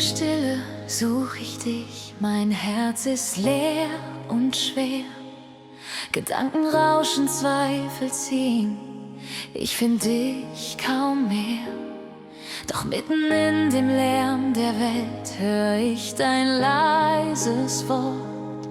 Stille such ich dich, mein Herz ist leer und schwer. Gedanken rauschen, Zweifel ziehen, ich find dich kaum mehr. Doch mitten in dem Lärm der Welt hör ich dein leises Wort,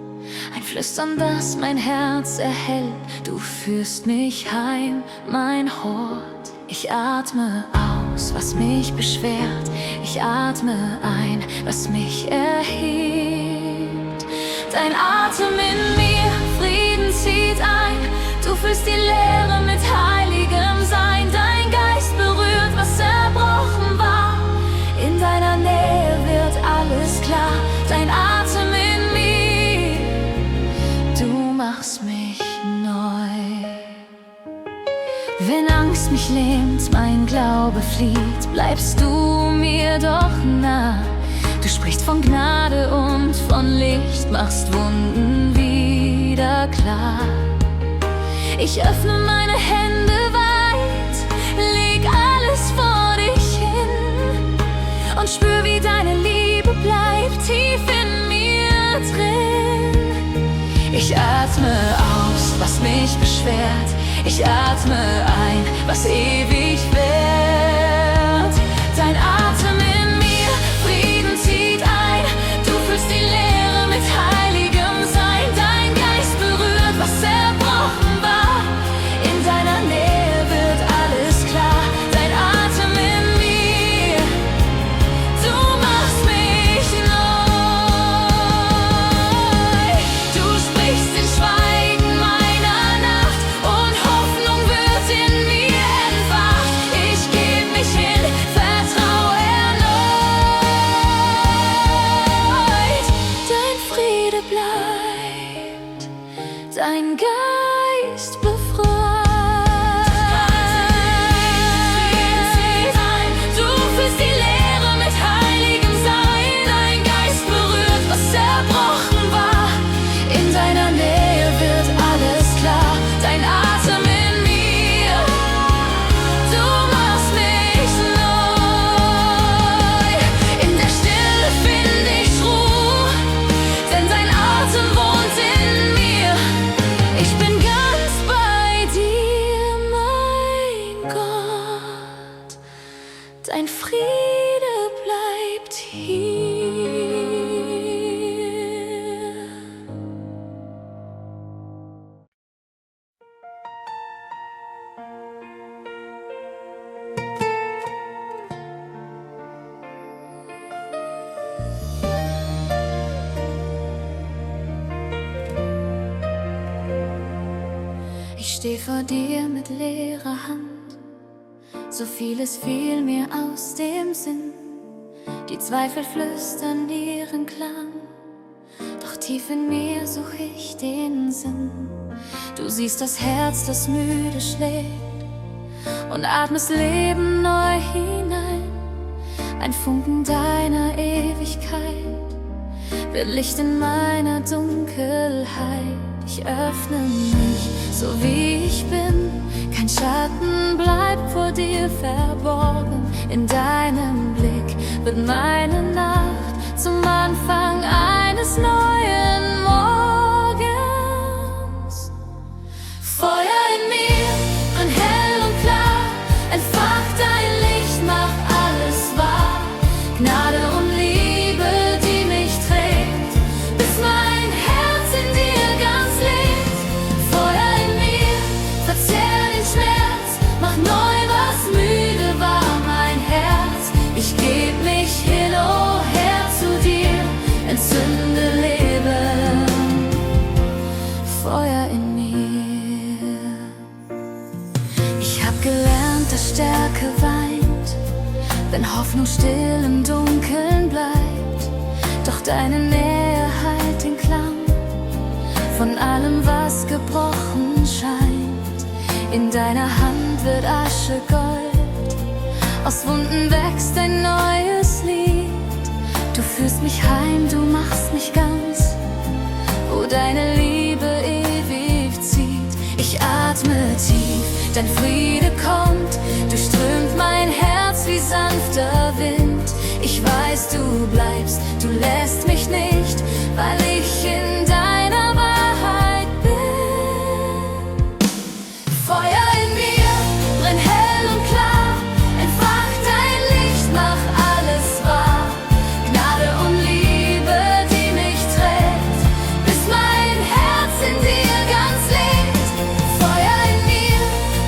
ein Flüstern, das mein Herz erhält. Du führst mich heim, mein Hort. Ich atme aus, was mich beschwert, ich atme ein, was mich erhebt. Dein Atem in mir, Frieden zieht ein, du füllst die Leere mit heiligem Sein. Dein Geist berührt, was zerbrochen war, in deiner Nähe wird alles klar. Dein Atem in mir, du machst mich neu. Wenn Angst mich lähmt, mein Glaube flieht, bleibst du mir doch nah. Du sprichst von Gnade und von Licht, machst Wunden wieder klar. Ich öffne meine Hände weit, leg alles vor dich hin und spür, wie deine Liebe bleibt tief in mir drin. Ich atme aus, was mich beschwert, ich atme ein, was ewig währt. Dein Atem in mir, Frieden zieht ein, du füllst die Leere mit heiligem Sein. Dein Geist berührt, was zerbrochen war, in deiner Nähe wird alles klar. Dein Atem in mir, du machst mich neu. Du sprichst in Schweigen meiner Nacht und Hoffnung wird in mir entfacht. Ich geb mich hin, vertraue erneut. Dein Friede bleibt, dein Geist befreit. Du füllst die Leere mit heiligem Sein. Dein Geist berührt, was zerbrochen war, in deiner Nähe wird alles klar. Dein Atem in mir, du machst mich neu. In der Stille find ich Ruhe, denn dein Atem wohnt in mir. Ich bin ganz bei dir, mein Gott. Dein Friede bleibt hier. Ich steh vor dir mit leerer Hand, so vieles fiel mir aus dem Sinn. Die Zweifel flüstern ihren Klang, doch tief in mir such ich den Sinn. Du siehst das Herz, das müde schlägt, und atmest Leben neu hinein. Ein Funken deiner Ewigkeit wird Licht in meiner Dunkelheit. Ich öffne mich, so wie ich bin, kein Schatten bleibt vor dir verborgen. In deinem Blick wird meine Nacht zum Anfang eines neuen Morgens. Feuer in mir, brenn hell und klar, entfach dein Licht, mach alles wahr. Gnade und Liebe, die mich trägt, bis mein Herz in dir ganz lebt. Feuer in mir, verzehr den Schmerz, mach neu, was müde war, mein Herz. Ich geb mich hin, oh Herr, zu dir, entzünde Leben. Feuer in mir. Ich hab gelernt, dass Stärke weint, wenn Hoffnung still im Dunkeln bleibt. Doch deine Nähe heilt den Klang von allem, was gebrochen scheint. In deiner Hand wird Asche Gold, aus Wunden wächst ein neues Lied. Du führst mich heim, du machst mich ganz, wo deine Liebe ewig zieht. Ich atme tief, dein Friede kommt, durchströmt mein Herz wie sanfter Wind. Ich weiß, du bleibst, du lässt mich nicht, weil ich in deiner Wahrheit bin. Feuer in mir, brenn hell und klar, entfach dein Licht, mach alles wahr. Gnade und Liebe, die mich trägt, bis mein Herz in dir ganz lebt. Feuer in mir,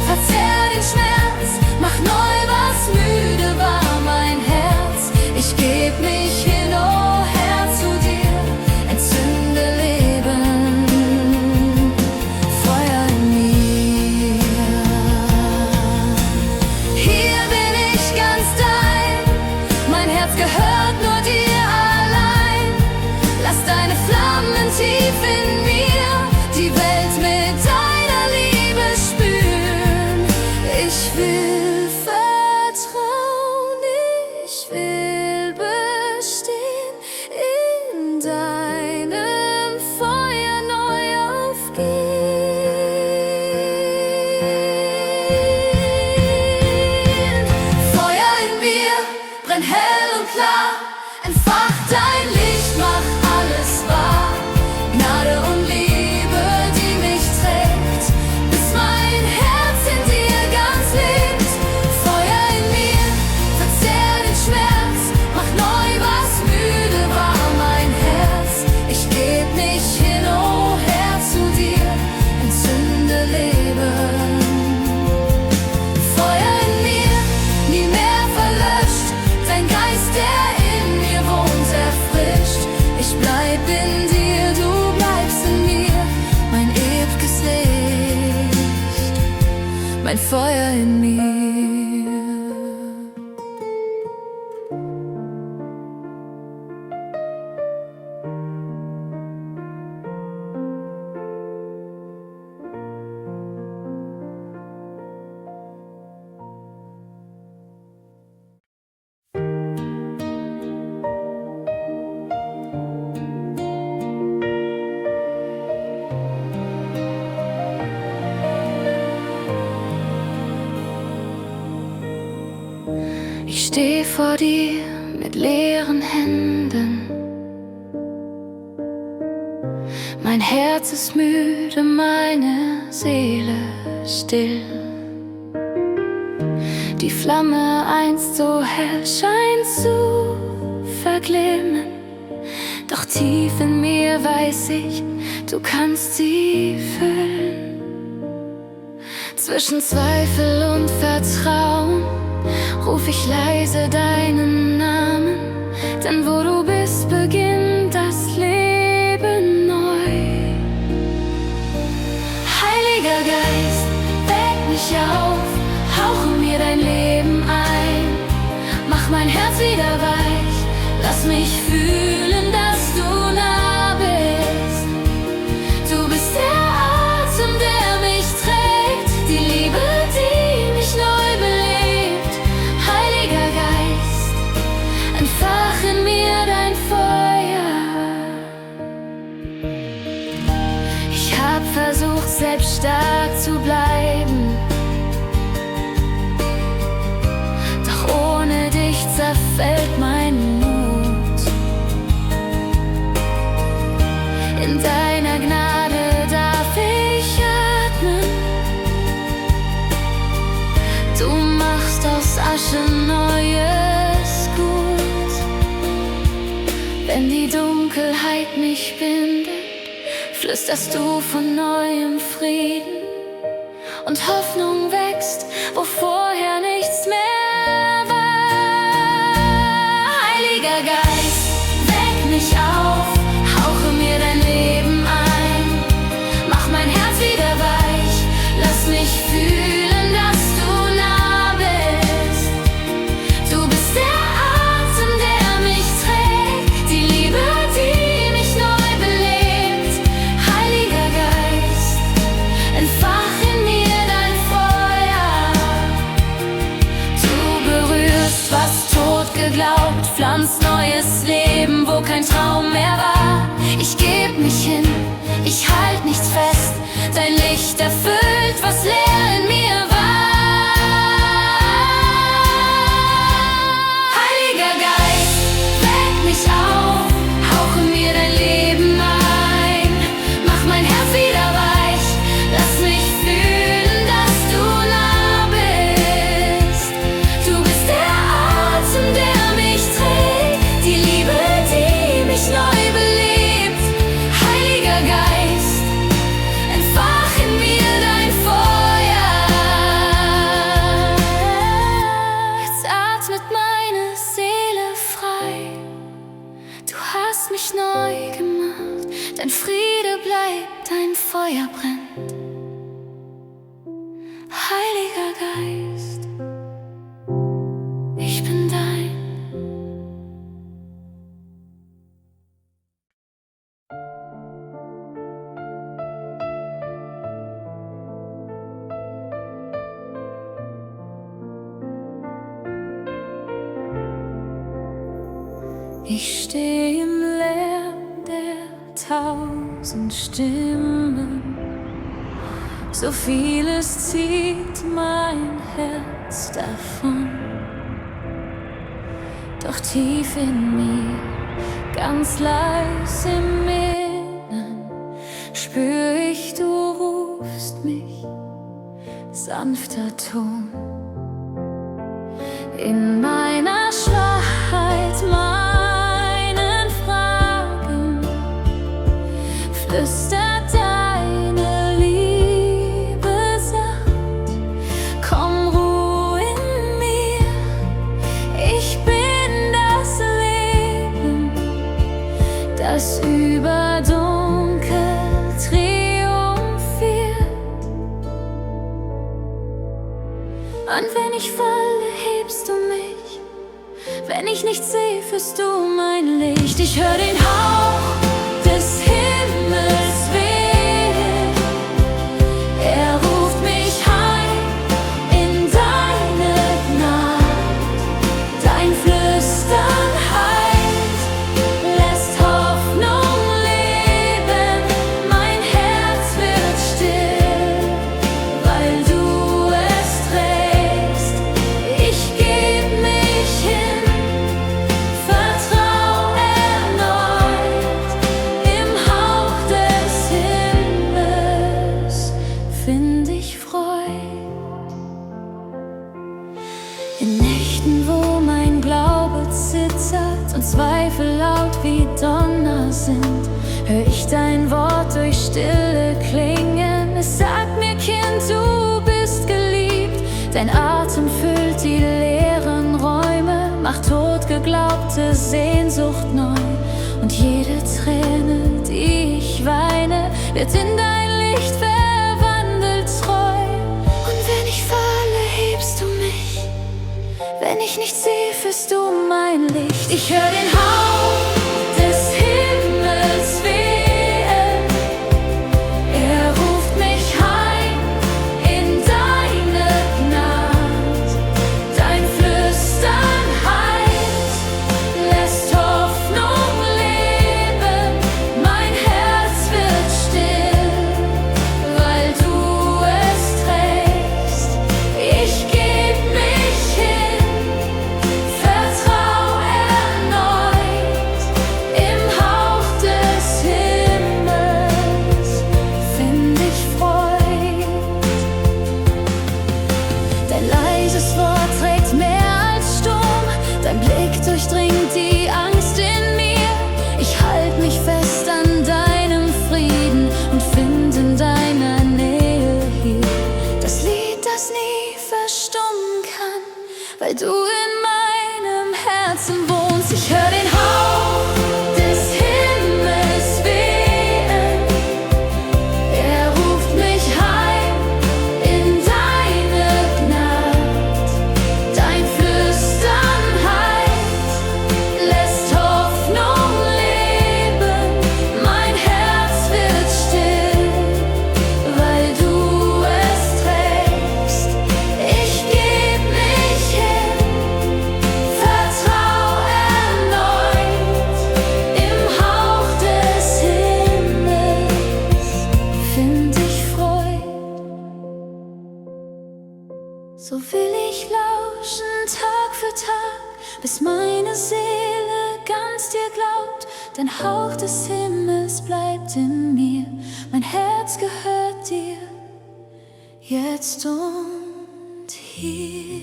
verzehr den Schmerz, mach neu, was müde war, mein Herz. Ich geb mich hin, oh Herr, zu dir, entzünde Leben. Feuer in mir. Hier bin ich ganz dein, mein Herz gehört nur dir allein. Lass deine Flammen tief in mir die Welt mit deiner Liebe spüren. Ich will vertrauen, ich will bestehen, in deinem Feuer neu aufgehen. Feuer in mir, brenn hell und klar, entfach dein Licht, mach alles wahr. Gnade und Liebe, die mich trägt, bis mein Herz in dir ganz lebt. Feuer in mir, verzehr den Schmerz, mach neu, was müde war, mein Herz. Ich geb mich hin, oh Herr, zu dir, entzünde Leben. Feuer in mir, nie mehr verlöscht, dein Geist, der in mir wohnt, erfrischt. Ich bleib in dir, du bleibst in mir, mein ewiges Licht, mein Feuer in mir. Ich steh vor dir mit leeren Händen. Mein Herz ist müde, meine Seele still. Die Flamme einst so hell scheint zu verglimmen. Doch tief in mir weiß ich, du kannst sie füllen. Zwischen Zweifel und Vertrauen ruf ich leise deinen Namen, denn wo du bist, beginnt das Leben neu. Heiliger Geist, weck mich auf, hauche mir dein Leben ein, mach mein Herz wieder weich, lass mich fühlen, dass du nah bist. Du bist der Atem, der mich trägt, die Liebe, die mich neu belebt. Heiliger Geist, entfach in mir dein Feuer. Ich hab versucht, selbst stark zu bleiben, doch ohne dich zerfällt mein Mut. In deiner Gnade darf ich atmen. Du machst aus Asche neues Gut. Wenn die Dunkelheit mich bindet, flüsterst du von neuem Frieden und Hoffnung wächst, wo vorher nichts mehr war. Heiliger Geist, weck mich auf, hauche mir dein Leben ein, mach mein Herz wieder weich, lass mich fühlen, dass du nah bist. Du bist der Atem, der mich trägt, die Liebe, die mich neu belebt. Heiliger Geist, entfach in mir dein Feuer. Du berührst, was tot geglaubt, pflanzt neues Leben, wo kein Traum mehr war. Ich geb mich hin, ich halt nichts fest, dein Licht erfüllt, was leer in mir war. Heiliger Geist, hast mich neu gemacht, dein Friede bleibt, dein Feuer brennt. Heiliger Geist, ich bin dein. Ich stehe im Lärm der 1000 Stimmen, so vieles zieht mein Herz davon. Doch tief in mir, ganz leise im Innern, spür ich, du rufst mich, sanfter Ton. In meiner Schwachheit, meinen Fragen, flüstert deine Liebe sacht. Komm, ruh in mir, ich bin das Leben, das über Dunkel triumphiert. Und wenn ich falle, hebst du mich. Wenn ich nichts sehe, führst du mein Licht. Ich höre den Hauch des Himmels wehen. Er ruft mich heim in deine Gnade. Dein Flüstern heilt, lässt Hoffnung leben. Mein Herz wird still, weil du es trägst. Ich geb mich hin, vertrau erneut. Im Hauch des Himmels find ich Freud. In Nächten, wo mein Glaube zittert und Zweifel laut wie Donner sind, hör ich dein Wort durch Stille klingen. Es sagt mir, Kind, du bist geliebt. Dein Atem füllt die leeren Räume, macht totgeglaubte Sehnsucht neu. Und jede Träne, die ich weine, wird in dein Licht verwandelt treu. Und wenn ich falle, hebst du mich. Wenn ich nichts sehe, führst du mein Licht. Ich höre den Hauch des Himmels wehen. Er ruft mich heim in deine Gnade. Dein Flüstern heilt, lässt Hoffnung leben. Mein Herz wird still, weil du es trägst. Ich geb mich hin, vertrau erneut. Im Hauch des Himmels find ich Freud. Dein leises Wort trägt mehr als Sturm. Dein Blick durchdringt die Angst in mir. Ich halt mich fest an deinem Frieden und find in deiner Nähe hier das Lied, das nie verstummen kann, weil du in meinem Herzen wohnst. Ich hör den Hauch des Himmels wehen. Er ruft mich heim in deine Gnade. Dein Flüstern heilt, lässt Hoffnung leben. Mein Herz wird still, weil du es trägst. Ich geb mich hin, vertrau erneut. Im Hauch des Himmels find ich Freud. So will ich lauschen Tag für Tag, bis meine Seele ganz dir glaubt. Dein Hauch des Himmels bleibt in mir, mein Herz gehört dir, jetzt und hier.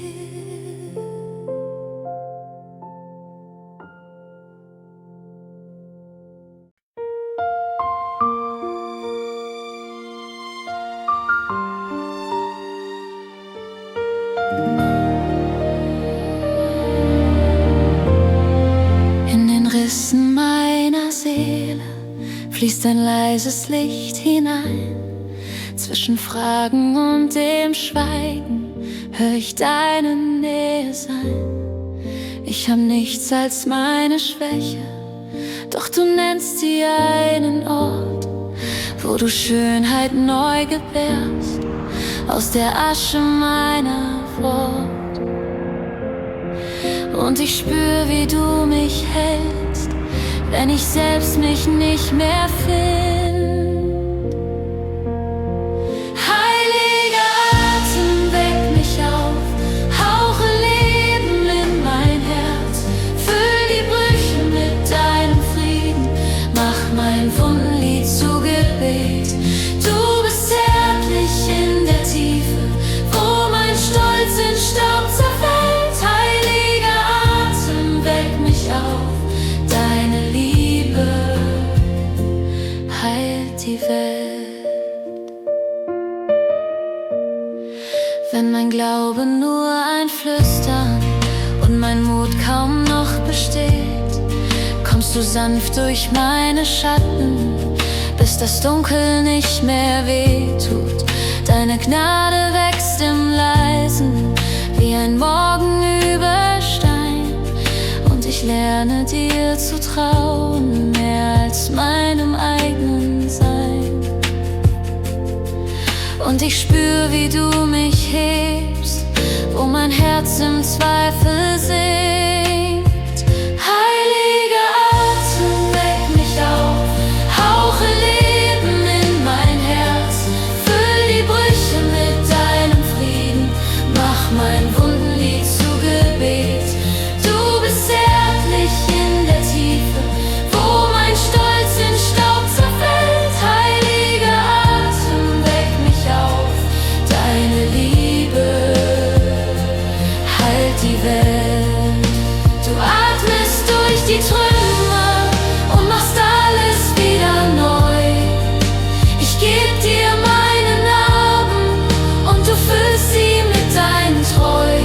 In den Rissen meiner fließt ein leises Licht hinein. Zwischen Fragen und dem Schweigen hör ich deine Nähe sein. Ich hab nichts als meine Schwäche, doch du nennst sie einen Ort, wo du Schönheit neu gebärst, aus der Asche meiner Wort. Und ich spür, wie du mich hältst, wenn ich selbst mich nicht mehr find. Heiliger Atem, weck mich auf, hauche Leben in mein Herz, füll die Brüche mit deinem Frieden, mach mein Wundenlied zu Gebet. Du bist zärtlich in der Tiefe, wo mein Stolz in Staub zerfällt. Heiliger Atem, weck mich auf, deine Liebe heilt die Welt. Wenn mein Glaube nur ein Flüstern und mein Mut kaum noch besteht, kommst du sanft durch meine Schatten, bis das Dunkel nicht mehr wehtut. Deine Gnade wächst im Leisen, wie ein Morgen über Stein. Und ich lerne dir zu trauen, mehr als meinem eigenen Sein. Und ich spür, wie du mich hebst, wo mein Herz im Zweifel sinkt. Heiliger Atem, weck mich auf, hauche Leben in mein Herz, füll die Brüche mit deinem Frieden, mach mein Wundenlied zu Gebet. Du bist zärtlich in der Tiefe, wo mein Stolz in Staub zerfällt. Heiliger Atem, weck mich auf, deine Liebe heilt die Welt. Du atmest durch die Trümmer und machst alles wieder neu. Ich geb dir meine Narben und du füllst sie mit deinem Treu.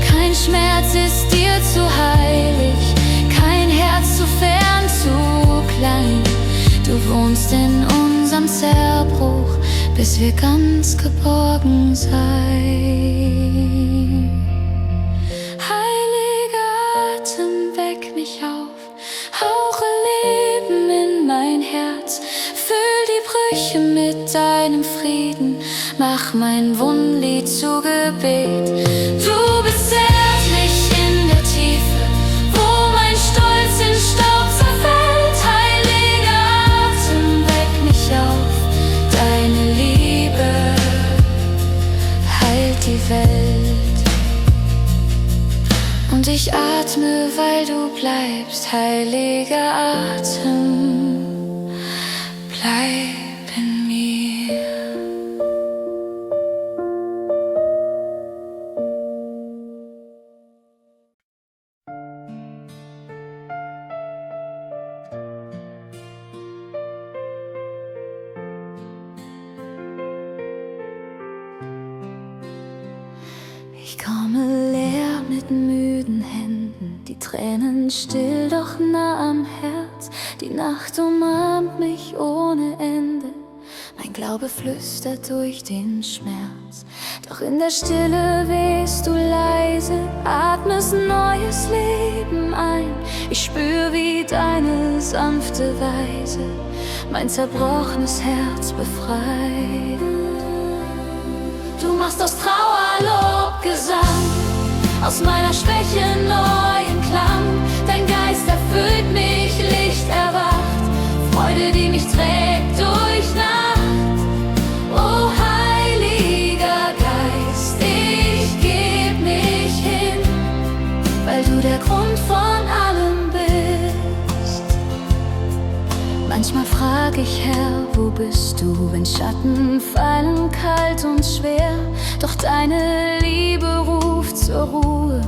Kein Schmerz ist dir zu heilig, kein Herz zu fern, zu klein. Du wohnst in unserem Zerbruch, bis wir ganz geborgen sein. Heiliger Atem, weck mich auf, hauche Leben in mein Herz, füll die Brüche mit deinem Frieden, mach mein Wundenlied zu Gebet. Du bist zärtlich in der Tiefe, wo mein Stolz in Staub zerfällt. Heiliger Atem, weck mich auf, deine Liebe heilt die Welt. Und ich atme, weil du bleibst, heiliger Atem, bleib in mir. Ich komme leer mit müden Händen, die Tränen still, doch nah am Herz. Die Nacht umarmt mich ohne Ende, mein Glaube flüstert durch den Schmerz. Doch in der Stille wehst du leise, atmest neues Leben ein. Ich spür, wie deine sanfte Weise mein zerbrochenes Herz befreit. Du machst aus Trauer Lobgesang, aus meiner Schwäche neuen Klang. Dein Geist erfüllt mich, Licht erwacht, Freude, die mich trägt durch Nacht. O Heiliger Geist, ich geb mich hin, weil du der Grund von allem bist. Manchmal frag ich, Herr, wo bist du, wenn Schatten fallen kalt und schwer? Doch deine Liebe ruft zur Ruhe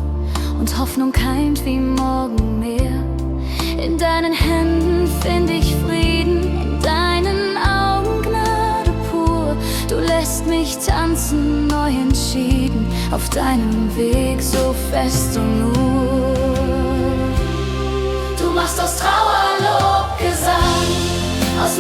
und Hoffnung keimt wie morgen mehr. In deinen Händen find ich Frieden, in deinen Augen Gnade pur. Du lässt mich tanzen, neu entschieden, auf deinem Weg so fest und nur. Du machst aus Trauer Lobgesang, aus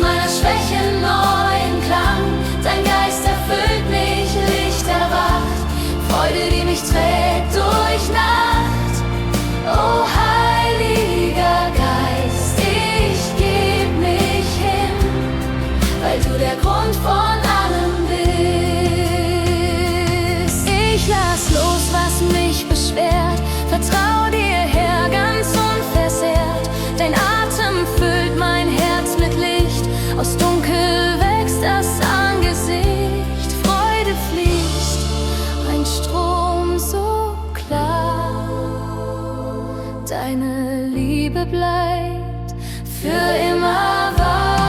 Liebe bleibt für immer wahr.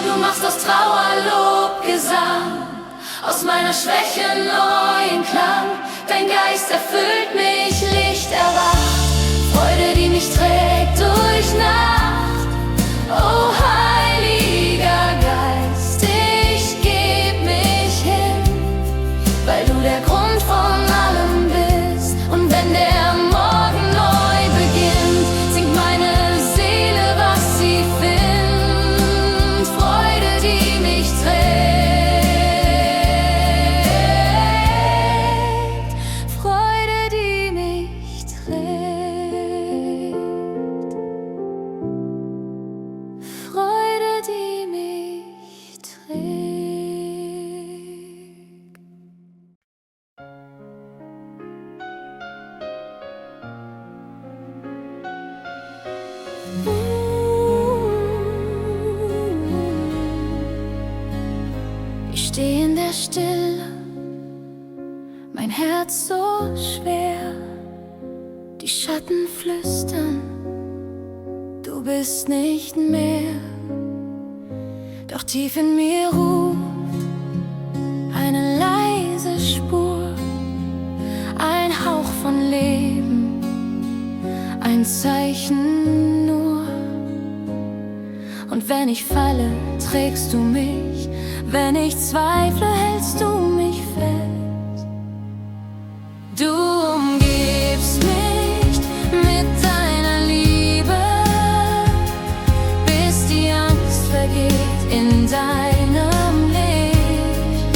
Du machst aus Trauer Lobgesang, aus meiner Schwäche neuen Klang. Dein Geist erfüllt mich, Licht erwacht, Freude, die mich trägt durch Nacht. Oh Heiliger Geist, ich geb mich hin, weil du der Grund von allem bist. Und wenn der Morgen neu beginnt, singt meine Seele, was sie findet. Freude, die mich trägt, Freude, die mich trägt, Freude, die mich trägt. Ich stehe in der Stille, mein Herz so schwer. Die Schatten flüstern, du bist nicht mehr. Doch tief in mir ruft eine leise Spur, ein Hauch von Leben, ein Zeichen nur. Und wenn ich falle, trägst du mich, wenn ich zweifle, hältst du mich fest. Du umgibst mich mit deiner Liebe, bis die Angst vergeht in deinem Licht.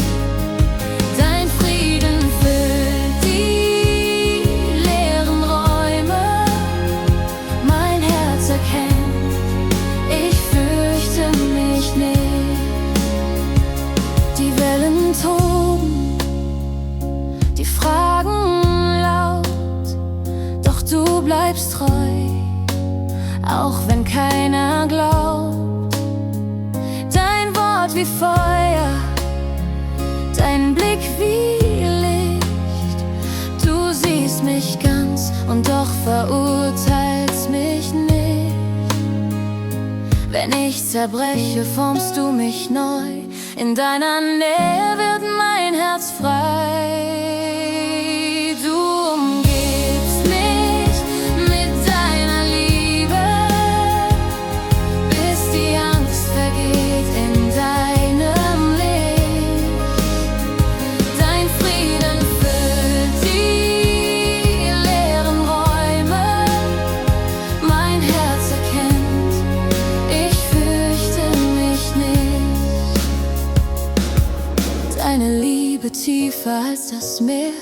Dein Frieden füllt die leeren Räume, mein Herz erkennt, ich fürchte mich nicht. Die Wellen toben, die fragen laut, doch du bleibst treu, auch wenn keiner glaubt. Dein Wort wie Feuer, dein Blick wie Licht. Du siehst mich ganz und doch verurteilst mich nicht. Wenn ich zerbreche, formst du mich neu. In deiner Nähe wird mein Herz frei. Du umgibst mich mit deiner Liebe, bis die Angst vergeht in deinem Licht. Dein Frieden füllt die leeren Räume, mein Herz erkennt, ich fürchte mich nicht. Deine Liebe tiefer als das Meer,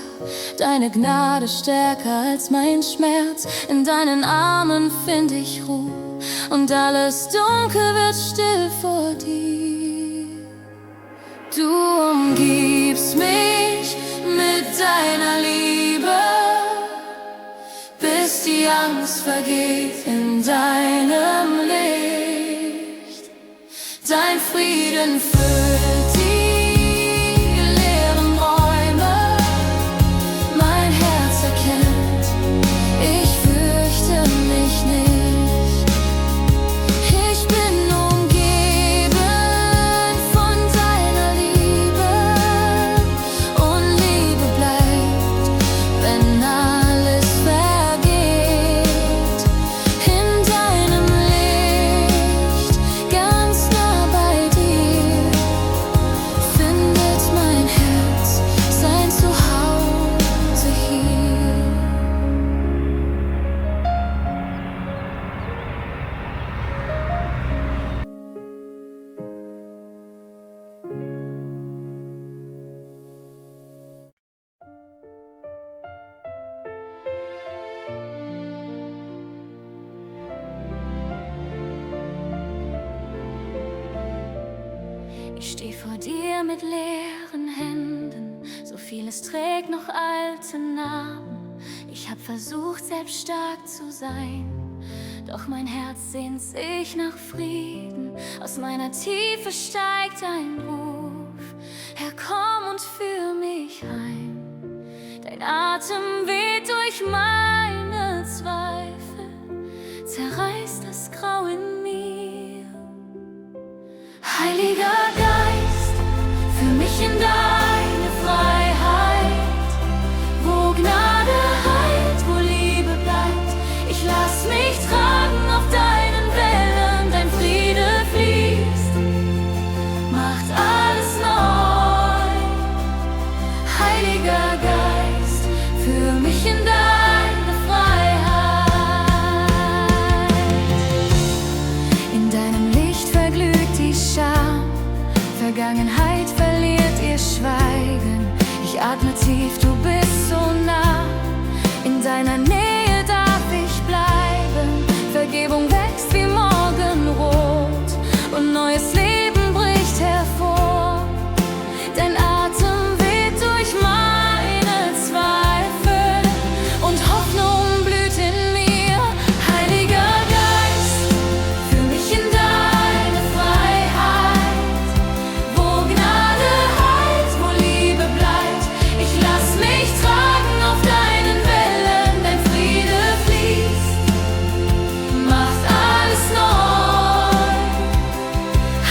deine Gnade stärker als mein Schmerz. In deinen Armen find ich Ruhe und alles Dunkel wird still vor dir. Du umgibst mich mit deiner Liebe, bis die Angst vergeht in deinem Licht. Dein Frieden füllt die leeren Räume, mein Herz erkennt, ich fürchte mich nicht. Ich bin umgeben von deiner Liebe und Liebe bleibt, wenn alles vergeht. In deinem Licht, ganz nah bei dir, findet mein Herz sein Zuhause hier. Ich steh vor dir mit leeren Händen, so vieles trägt noch alte Narben. Ich hab versucht, selbst stark zu sein, doch mein Herz sehnt sich nach Frieden. Aus meiner Tiefe steigt ein Ruf: Herr, komm und führ mich heim. Dein Atem weht durch meine Zweifel, zerreißt das Grau in mir. Heiliger Geist, führ mich in deine Freiheit, wo Gnade heilt, wo Liebe bleibt. Ich lass mich tragen auf deinen Wellen, dein Friede fließt, macht alles neu. Heiliger Geist, führ mich in deine Freiheit. In deinem Licht verglüht die Scham, Vergangenheit verliert ihr Schweigen. Ich atme tief, du bist so nah. In deiner Nähe darf ich bleiben. Vergebung wächst wie Morgenrot und neues Leben bricht hervor. Dein Atem weht durch meine Zweifel und Hoffnung blüht in mir. Heiliger Geist, führ mich in deine Freiheit, wo Gnade heilt, wo Liebe bleibt. Ich lass mich tragen auf deinen Wellen, dein Friede fließt, macht alles neu.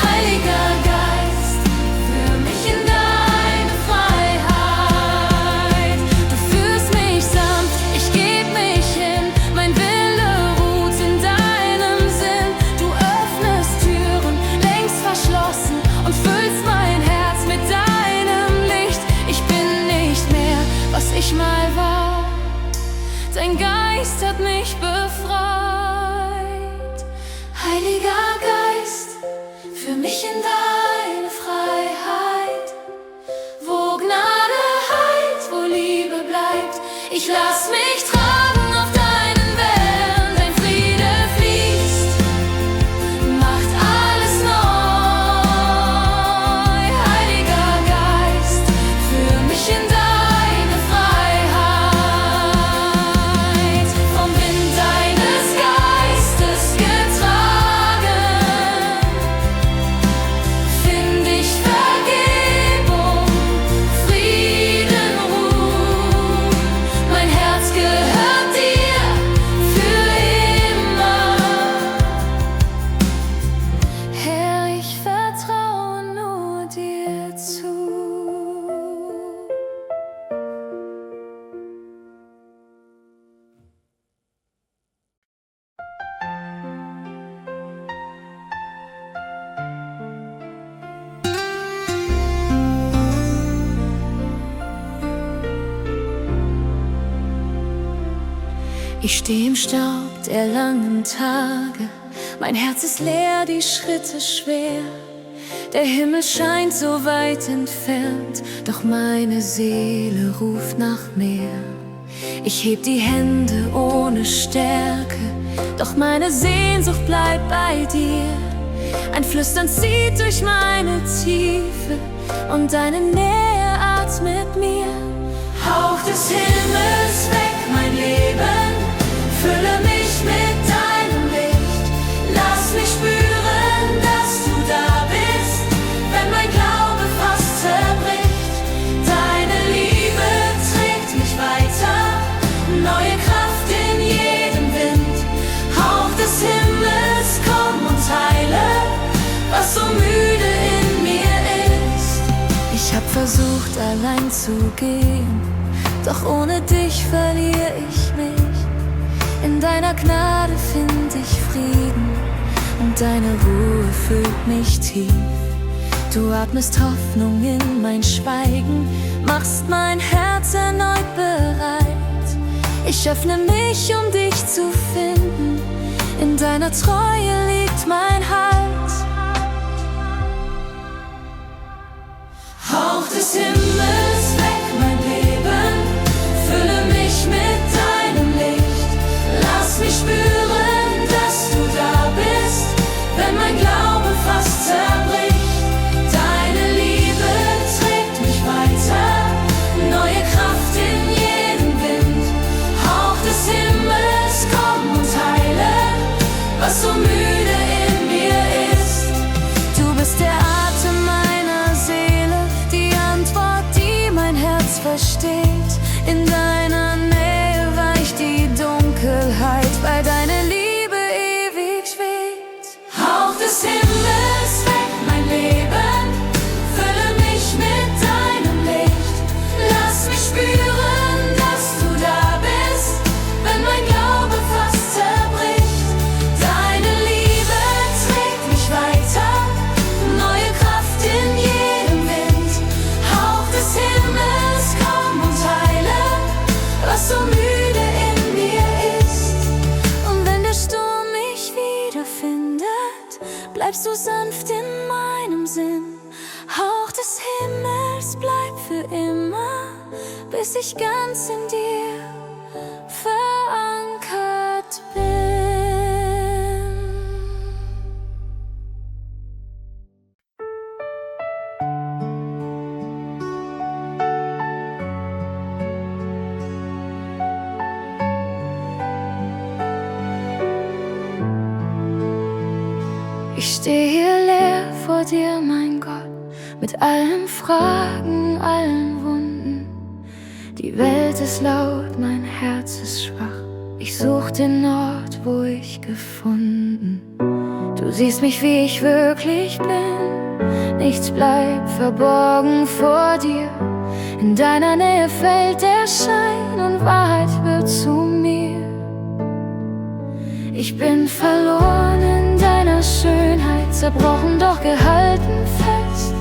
Heiliger Geist, führ mich in deine Freiheit. Du führst mich sanft, ich geb mich hin, mein Wille ruht in deinem Sinn. Du öffnest Türen, längst verschlossen, und füllst mein Herz mit deinem Licht. Ich bin nicht mehr, was ich mal war, dein Geist hat mich befreit. Heiliger Geist, führ mich in deine Freiheit, wo Gnade heilt, wo Liebe bleibt. Ich lass mich tragen auf deinen Wellen, dein Friede fließt, macht alles neu. Heiliger Geist, führ mich in deine Freiheit. Vom Wind deines Geistes getragen, find ich Vergebung, Frieden, Ruhe. Mein Herz gehört dir für immer. Herr, ich vertraue nur dir zu. Ich steh im Staub der langen Tage, mein Herz ist leer, die Schritte schwer. Der Himmel scheint so weit entfernt, doch meine Seele ruft nach mehr. Ich heb die Hände ohne Stärke, doch meine Sehnsucht bleibt bei dir. Ein Flüstern zieht durch meine Tiefe und deine Nähe atmet mir. Hauch des Himmels weg, mein Leben, fülle mich mit deinem Licht. Lass mich spüren, dass du da bist, wenn mein Glaube fast zerbricht. Deine Liebe trägt mich weiter, neue Kraft in jedem Wind. Hauch des Himmels, komm und heile, was so müde in mir ist. Ich hab versucht, allein zu gehen, doch ohne dich verliere ich mich. In deiner Gnade find ich Frieden und deine Ruhe füllt mich tief. Du atmest Hoffnung in mein Schweigen, machst mein Herz erneut bereit. Ich öffne mich, um dich zu finden, in deiner Treue liegt mein Halt. Hauch des Himmels weg, mein Leben, fülle mich mit deinem Licht. Lass mich spüren, dass du da bist, wenn mein Glaube fast zerbricht. Deine Liebe trägt mich weiter, neue Kraft in jedem Wind. Hauch des Himmels, komm und heile, was so müde bleibst du sanft in meinem Sinn. Hauch des Himmels bleibt für immer, bis ich ganz in dir verankert bin. Ich stehe hier leer vor dir, mein Gott, mit allen Fragen, allen Wunden. Die Welt ist laut, mein Herz ist schwach. Ich such den Ort, wo ich gefunden. Du siehst mich, wie ich wirklich bin. Nichts bleibt verborgen vor dir. In deiner Nähe fällt der Schein und Wahrheit wird zu mir. Ich bin verloren in deiner Schönheit, zerbrochen, doch gehalten fest.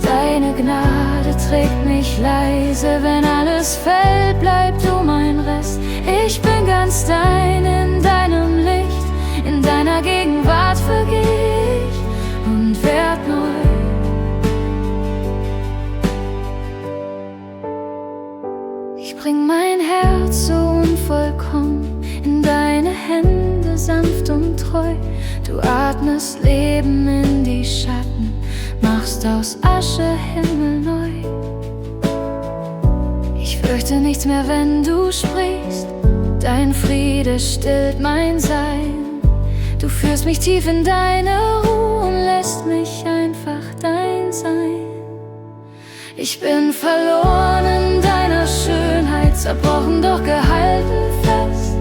Deine Gnade trägt mich leise, wenn alles fällt, bleib du mein Rest. Ich bin ganz dein in deinem Licht, in deiner Gegenwart vergeh ich und werd neu. Ich bring mein Herz so unvollkommen in deine Hände, sanft und treu. Du atmest Leben in die Schatten, machst aus Asche Himmel neu. Ich fürchte nichts mehr, wenn du sprichst. Dein Friede stillt mein Sein. Du führst mich tief in deine Ruhe und lässt mich einfach dein sein. Ich bin verloren in deiner Schönheit, zerbrochen, doch gehalten fest.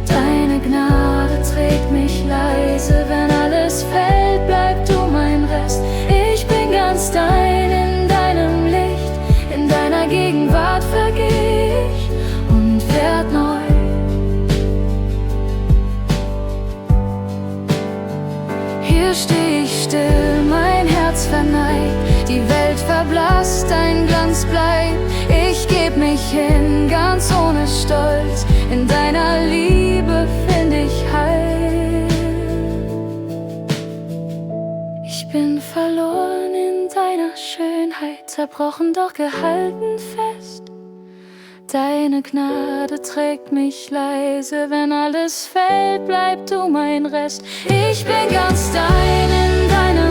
Deine Gnade trägt mich leise, wenn alles fällt, bleib du mein Rest. Ich bin ganz dein in deinem Licht, in deiner Gegenwart vergeh ich und werd neu. Hier steh ich still, mein Herz verneigt, die Welt verblasst, dein Glanz bleibt. Ich geb mich hin, ganz ohne Stolz, in deiner Liebe find ich Heil. Ich bin verloren in deiner Schönheit, zerbrochen, doch gehalten fest. Deine Gnade trägt mich leise, wenn alles fällt, bleib du mein Rest. Ich bin ganz dein in deiner